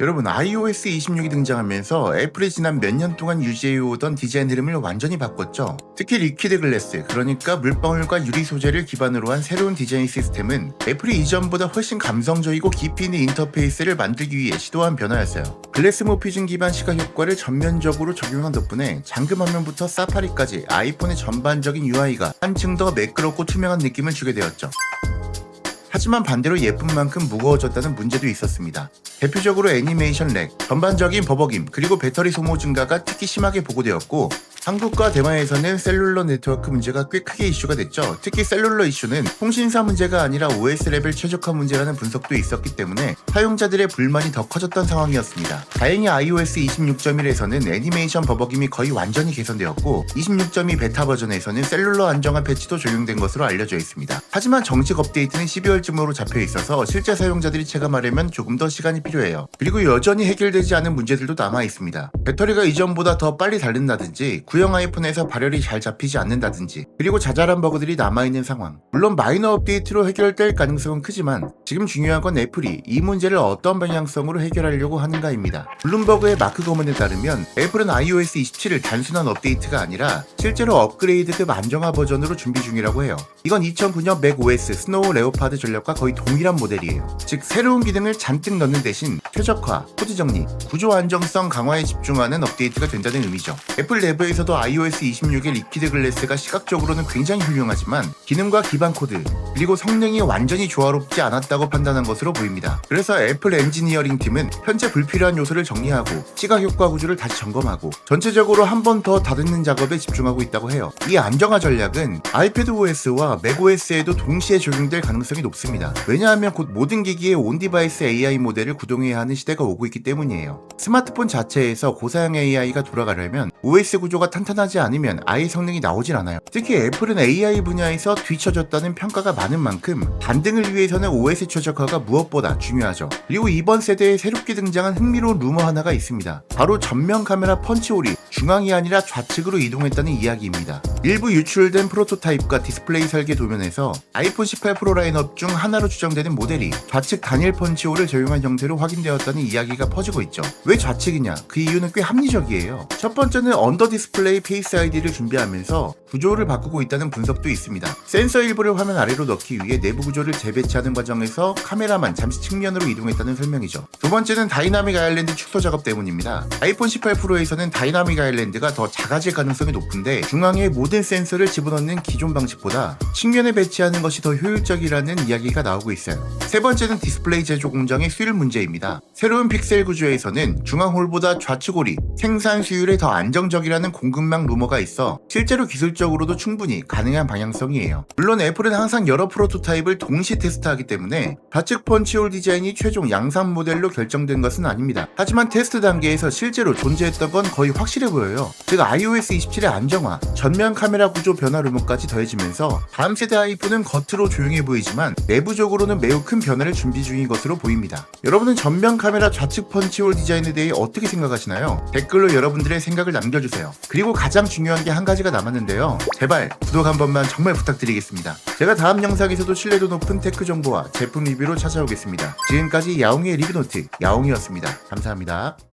여러분, iOS 26이 등장하면서 애플이 지난 몇 년 동안 유지해오던 디자인 흐름을 완전히 바꿨죠. 특히 리퀴드 글래스, 그러니까 물방울과 유리 소재를 기반으로 한 새로운 디자인 시스템은 애플이 이전보다 훨씬 감성적이고 깊이 있는 인터페이스를 만들기 위해 시도한 변화였어요. 글래스 모피즘 기반 시각 효과를 전면적으로 적용한 덕분에 잠금 화면부터 사파리까지 아이폰의 전반적인 UI가 한층 더 매끄럽고 투명한 느낌을 주게 되었죠. 하지만 반대로 예쁜 만큼 무거워졌다는 문제도 있었습니다. 대표적으로 애니메이션 렉, 전반적인 버벅임, 그리고 배터리 소모 증가가 특히 심하게 보고되었고, 한국과 대만에서는 셀룰러 네트워크 문제가 꽤 크게 이슈가 됐죠. 특히 셀룰러 이슈는 통신사 문제가 아니라 OS 레벨 최적화 문제라는 분석도 있었기 때문에 사용자들의 불만이 더 커졌던 상황이었습니다. 다행히 iOS 26.1에서는 애니메이션 버벅임이 거의 완전히 개선되었고 26.2 베타 버전에서는 셀룰러 안정화 패치도 적용된 것으로 알려져 있습니다. 하지만 정식 업데이트는 12월쯤으로 잡혀 있어서 실제 사용자들이 체감하려면 조금 더 시간이 필요해요. 그리고 여전히 해결되지 않은 문제들도 남아 있습니다. 배터리가 이전보다 더 빨리 닳는다든지 구형 아이폰에서 발열이 잘 잡히지 않는다든지, 그리고 자잘한 버그들이 남아있는 상황. 물론 마이너 업데이트로 해결될 가능성은 크지만 지금 중요한 건 애플이 이 문제를 어떤 방향성으로 해결하려고 하는가입니다. 블룸버그의 마크 거먼에 따르면 애플은 iOS 27을 단순한 업데이트가 아니라 실제로 업그레이드급 안정화 버전으로 준비 중이라고 해요. 이건 2009년 맥OS 스노우 레오파드 전략과 거의 동일한 모델이에요. 즉 새로운 기능을 잔뜩 넣는 대신 최적화, 코드 정리, 구조 안정성 강화에 집중하는 업데이트가 된다는 의미죠. 애플 내부에서도 iOS 26의 리퀴드 글래스가 시각적으로는 굉장히 훌륭하지만 기능과 기반 코드, 그리고 성능이 완전히 조화롭지 않았다고 판단한 것으로 보입니다. 그래서 애플 엔지니어링 팀은 현재 불필요한 요소를 정리하고 시각 효과 구조를 다시 점검하고 전체적으로 한 번 더 다듬는 작업에 집중하고 있다고 해요. 이 안정화 전략은 아이패드 OS와 맥OS에도 동시에 적용될 가능성이 높습니다. 왜냐하면 곧 모든 기기에 온디바이스 AI 모델을 구동해야 하는 시대가 오고 있기 때문이에요. 스마트폰 자체에서 고사양 AI가 돌아가려면 OS 구조가 탄탄하지 않으면 아예 성능이 나오질 않아요. 특히 애플은 AI 분야에서 뒤처졌다는 평가가 많은 만큼 반등을 위해서는 OS 최적화가 무엇보다 중요하죠. 그리고 이번 세대에 새롭게 등장한 흥미로운 루머 하나가 있습니다. 바로 전면 카메라 펀치홀이 중앙이 아니라 좌측으로 이동했다는 이야기입니다. 일부 유출된 프로토타입과 디스플레이 설계 도면에서 아이폰 18 프로 라인업 중 하나로 추정되는 모델이 좌측 단일 펀치홀을 적용한 형태로 확인되었다는 이야기가 퍼지고 있죠. 왜 좌측이냐? 그 이유는 꽤 합리적이에요. 첫 번째는 언더 디스플레이 페이스 아이디를 준비하면서 구조를 바꾸고 있다는 분석도 있습니다. 센서 일부를 화면 아래로 넣기 위해 내부 구조를 재배치하는 과정에서 카메라만 잠시 측면으로 이동했다는 설명이죠. 두 번째는 다이나믹 아일랜드 축소 작업 때문입니다. 아이폰 18 프로에서는 다이나믹 아일랜드가 더 작아질 가능성이 높은데 중앙에 모든 센서를 집어넣는 기존 방식보다 측면에 배치하는 것이 더 효율적이라는 이야기가 나오고 있어요. 세 번째는 디스플레이 제조 공정의 수율 문제입니다. 새로운 픽셀 구조에서는 중앙 홀보다 좌측 홀이 생산 수율에 더 안정적이라는 공급망 루머가 있어 실제로 기술적으로도 충분히 가능한 방향성이에요. 물론 애플은 항상 여러 프로토타입을 동시 테스트하기 때문에 좌측 펀치홀 디자인이 최종 양산 모델로 결정된 것은 아닙니다. 하지만 테스트 단계에서 실제로 존재했던 건 거의 확실해 보여요. 즉 iOS 27의 안정화, 전면 카메라 구조 변화 루머까지 더해지면서 다음 세대 아이폰은 겉으로 조용해 보이지만 내부적으로는 매우 큰 변화를 준비 중인 것으로 보입니다. 여러분은 전면 카메라 좌측 펀치홀 디자인에 대해 어떻게 생각하시나요? 댓글로 여러분들의 생각을 남겨주세요. 그리고 가장 중요한 게 한 가지가 남았는데요. 제발 구독 한 번만 정말 부탁드리겠습니다. 제가 다음 영상에서도 신뢰도 높은 테크 정보와 제품 리뷰로 찾아오겠습니다. 지금까지 야옹이의 리뷰노트 야옹이었습니다. 감사합니다.